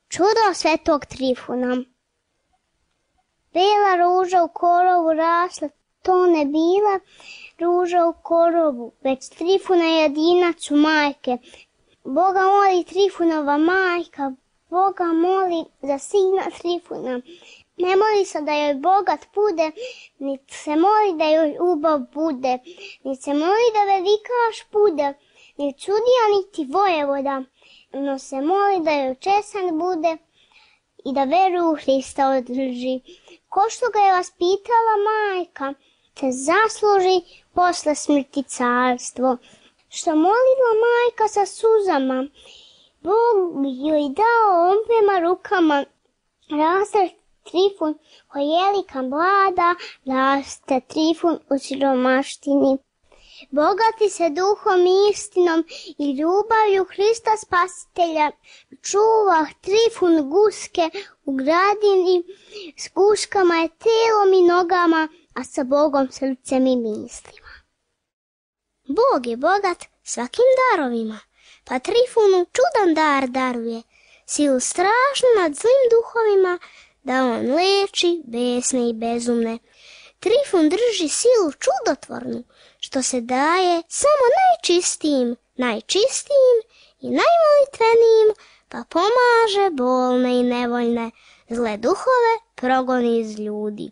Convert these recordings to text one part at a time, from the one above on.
Čudo svetog Trifuna. Bela ruža u korovu rasla, to ne bila ruža u korovu, već Trifuna jedinac u majke. Boga moli Trifunova majka, Boga moli za sina Trifuna. Ne moli se da joj bogat bude, niti se moli da joj ljubav bude, niti se moli da velikaš bude, niti sudija niti vojevoda, no se moli da joj čestan bude i da veru u Hrista održi. Ko što ga je vaspitala majka, te zasluži posle smrti carstvo. Što molila majka sa suzama, Bog joj dao ombema rukama. Raste Trifun hojelika mlada, raste Trifun u siromaštini. Bogati se duhom i istinom i ljubavlju Hrista Spasitelja. Čuva Trifun guske u gradini, s guskama je telom i nogama, a sa Bogom srcem i mislima. Bog je bogat svakim darovima, pa Trifunu čudan dar daruje, silu strašnu nad zlim duhovima, da on leči besne i bezumne. Trifun drži silu čudotvornu, što se daje samo najčistijim i najmolitvenijim, pa pomaže bolne i nevoljne, zle duhove progoni iz ljudi.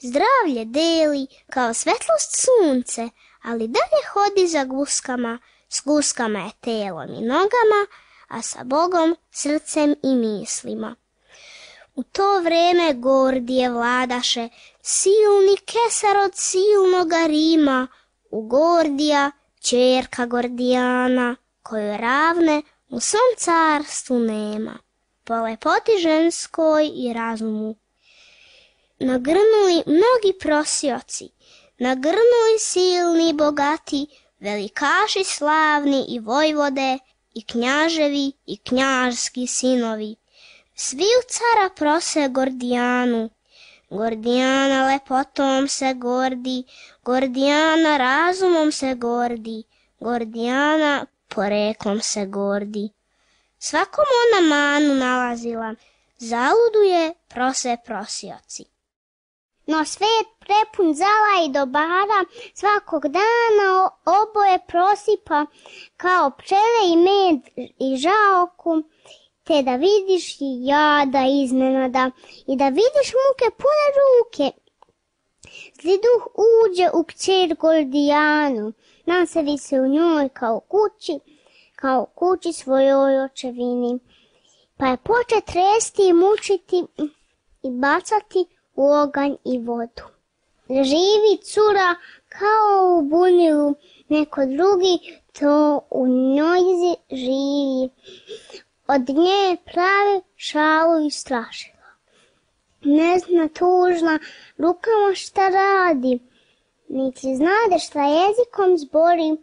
Zdravlje deli kao svetlost sunce, ali dalje hodi za guskama, s guskama je telom i nogama, a sa Bogom srcem i mislima. U to vreme Gordije vladaše silni kesar od silnoga Rima, u Gordija, ćerka Gordijana, kojoj ravne u svom carstvu nema, po lepoti ženskoj i razumu. Nagrnuli mnogi prosioci, nagrnuli silni bogati, velikaši slavni i vojvode, i knjaževi i knjažski sinovi. Svi u cara prose Gordijanu. Gordijana lepotom se gordi, Gordijana razumom se gordi, Gordijana poreklom se gordi. Svakom ona manu nalazila, zaluduje prose prosioci. No svet prepun zala i dobara, svakog dana oboje prosipa, kao pčele i med i žaoku, te da vidiš i jada iznenada i da vidiš muke pune ruke. Zli duh uđe u kćer Gordijanu, naseli se u njoj kao kući svojoj očevini, pa je poče tresti i mučiti i bacati u oganj i vodu. Živi cura kao u bunilu, neko drugi to u njoj živi. Od nje pravi šalu i strašila. Ne zna tužna rukama šta radi, niti znade šta jezikom zbori,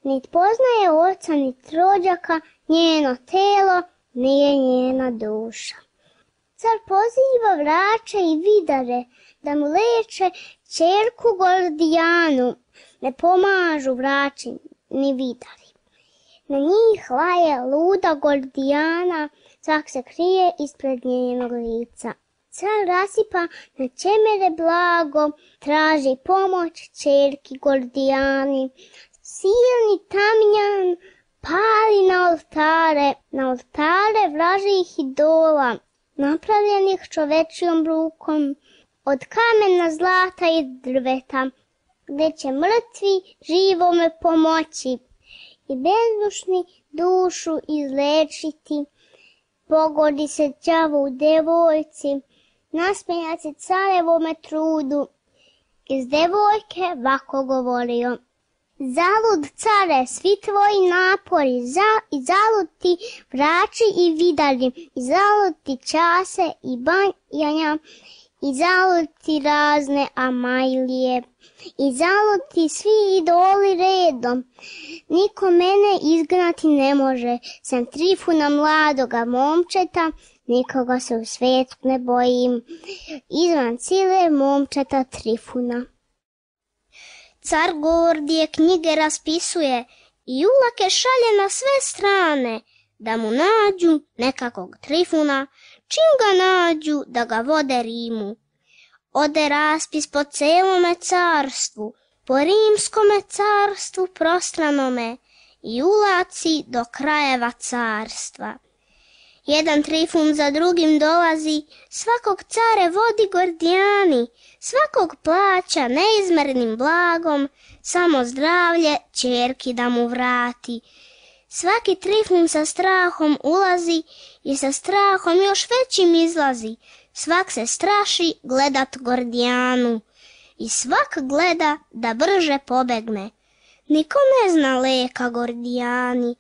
niti poznaje oca, niti rođaka, njeno telo nije njena duša. Car poziva vrače i vidare da mu leče ćerku Gordijanu, ne pomažu vrači ni vidari. Na njih laje luda Gordijana, svak se krije ispred njenog lica. Car rasipa na čemere blago, traži pomoć ćerki Gordijani. Silni tamjan pali na oltare vražih idola, napravljenih čovečijom rukom, od kamena, zlata i drveta, gdje će mrtvi živome pomoći i bezdušni dušu izlečiti. Pogodi se đavo u devojci, nasmejat se carevome trudu. Iz devojke vako govorio: zalud care, svi tvoji napori, i zalud ti vrači i vidari, i zalud ti čase i banjanja, i zalud ti razne amajlije, i zalud ti svi idoli redom. Niko mene izgnati ne može, sam Trifuna mladoga momčeta, nikoga se u svijetu ne bojim, izvan sile momčeta Trifuna. Car Gordije knjige raspisuje i ulake šalje na sve strane, da mu nađu nekakvog Trifuna, čim ga nađu da ga vode Rimu. Ode raspis po celome carstvu, po rimskome carstvu prostranome i ulaci do krajeva carstva. Jedan Trifun za drugim dolazi, svakog care vodi Gordijani, svakog plaća neizmernim blagom, samo zdravlje ćerki da mu vrati. Svaki Trifun sa strahom ulazi i sa strahom još većim izlazi. Svak se straši gledat Gordijanu i svak gleda da brže pobegne. Niko ne zna leka Gordijani.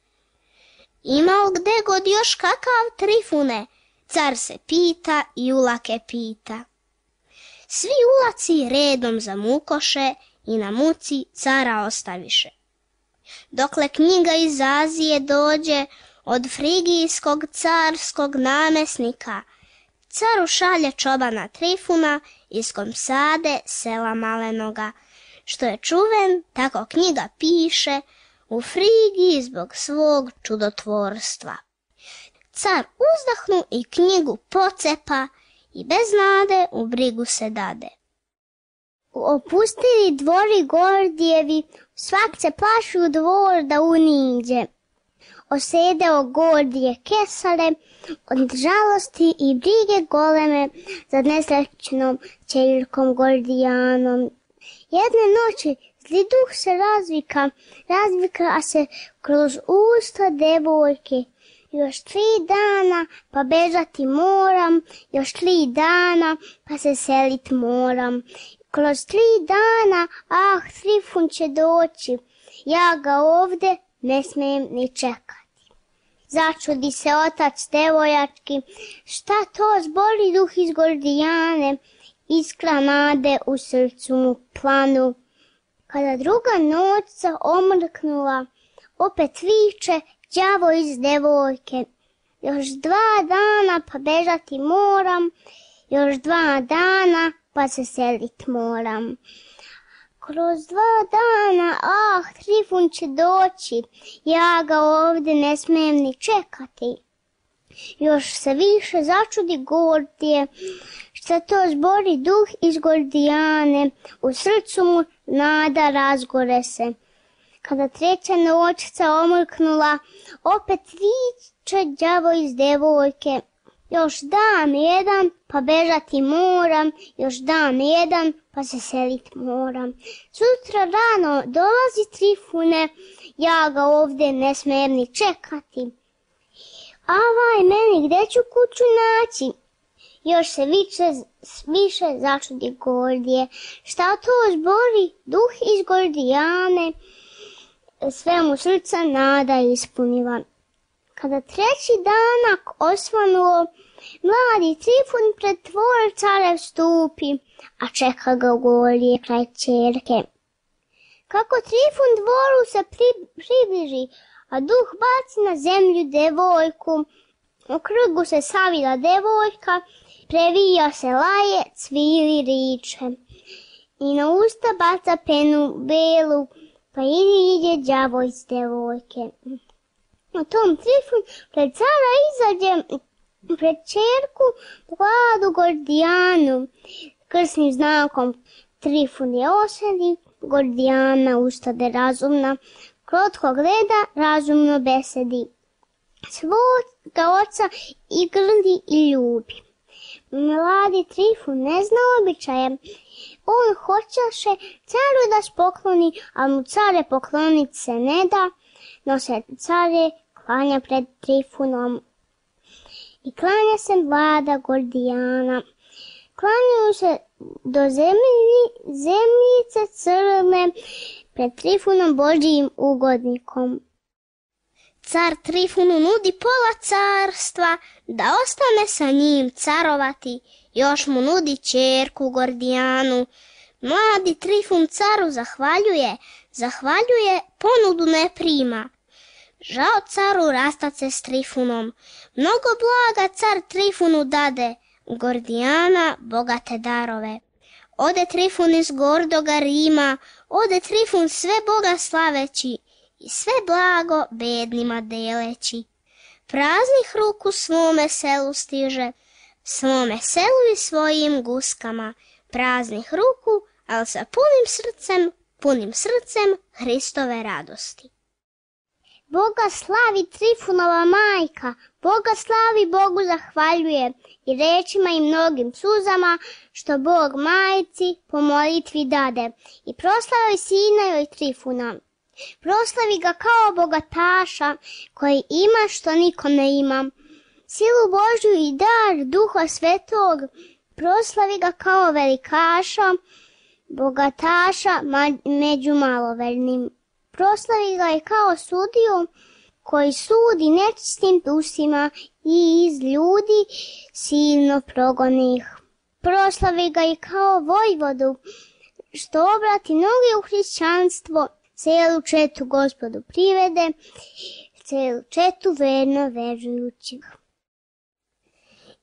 Ima li gde god još kakav Trifune? Car se pita i ulake pita. Svi ulaci redom zamukoše i na muci cara ostaviše. Dokle knjiga iz Azije dođe od frigijskog carskog namesnika, caru šalje čobana Trifuna iz Komsade sela Malenoga, što je čuven, tako knjiga piše, u Frigiji zbog svog čudotvorstva. Car uzdahnu i knjigu pocepa i bez nade u brigu se dade. Opustili dvori Gordijevi, svak se plaši u dvor da uniđe. Osedeo Gordije kesare od žalosti i brige goleme za nesrećnom ćerkom Gordijanom. Jedne noći zli duh se razvika se kroz usta devojke. Još 3 dana pa bežati moram, još 3 dana pa se selit moram. Kroz 3 dana, Trifun će doći, ja ga ovde ne smijem ni čekati. Začudi se otac devojački, šta to zbori duh iz Gordijane, iskra nade u srcu mu planu. Kada druga noćca omrknula, opet viče đavo iz devojke. Još 2 dana pa bežati moram, još 2 dana pa se selit moram. Kroz 2 dana, Trifun će doći, ja ga ovde ne smijem ni čekati. Još se više začudi Gordije, šta to zbori duh iz Gordijane, u srcu mu nada razgore se. Kada 3. noćca omrknula, opet viče đavo iz devojke. Još dan jedan pa bežati moram, još dan jedan pa se selit moram. Sutra rano dolazi Trifune, ja ga ovde ne smijem ni čekati. Meni gde ću kuću naći? Još se više začudi Gordije, šta to zbori duh iz Gordijane, sve mu srca nada ispunila. Kada 3. danak osvanuo, mladi Trifun pred dvor carev stupi, a čeka ga Gordije kraj ćerke. Kako Trifun dvoru se približi, a duh baci na zemlju devojku, u krugu se savila devojka, previja se laje, cvili riče. I na usta baca penu belu, pa ide đavo iz devojke. U tom Trifun pred cara izađe pred ćerku mladu Gordijanu. Krsnim znakom Trifun je osedi, Gordijana ustade razumna, krotko gleda, razumno besedi. Svoga oca i grli i ljubi. Mladi Trifun ne zna običaje. On hoćaše caru da spokloni, a mu care poklonit se ne da, no se care klanja pred Trifunom. I klanja se mlada Gordijana. Klanjaju se do zemljice crne pred Trifunom Božjim ugodnikom. Car Trifunu nudi pola carstva da ostane sa njim carovati, još mu nudi ćerku Gordijanu. Mladi Trifun caru zahvaljuje, ponudu ne prima. Žao caru rastat se s Trifunom, mnogo blaga car Trifunu dade, Gordijana bogate darove. Ode Trifun iz gordoga Rima, ode Trifun sve Boga slaveći i sve blago bednima deleći. praznih ruku svome selu stiže, svome selu i svojim guskama, praznih ruku, ali sa punim srcem Hristove radosti. Boga slavi Trifunova majka, Boga slavi, Bogu zahvaljuje i rečima i mnogim suzama, što Bog majci po molitvi dade. I proslavi sina joj Trifuna. Proslavi ga kao bogataša, koji ima što niko ne ima. Silu Božju i dar Duha Svetog, proslavi ga kao velikaša, bogataša među malovernim. Proslavi ga i kao sudiju koji sudi nečistim dusima i iz ljudi silno progoni ih. Proslavi ga i kao vojvodu što obrati mnogi u hrišćanstvo, celu četu Gospodu privede, celu četu verno verujućih.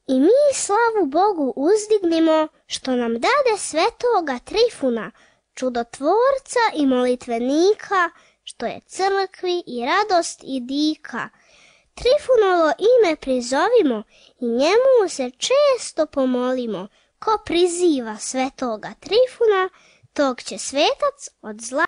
I mi slavu Bogu uzdignimo što nam dade svetoga Trifuna, čudotvorca i molitvenika, što je crkvi i radost i dika. Trifunovo ime prizovimo i njemu se često pomolimo. Ko priziva svetoga Trifuna, tog će svetac od zla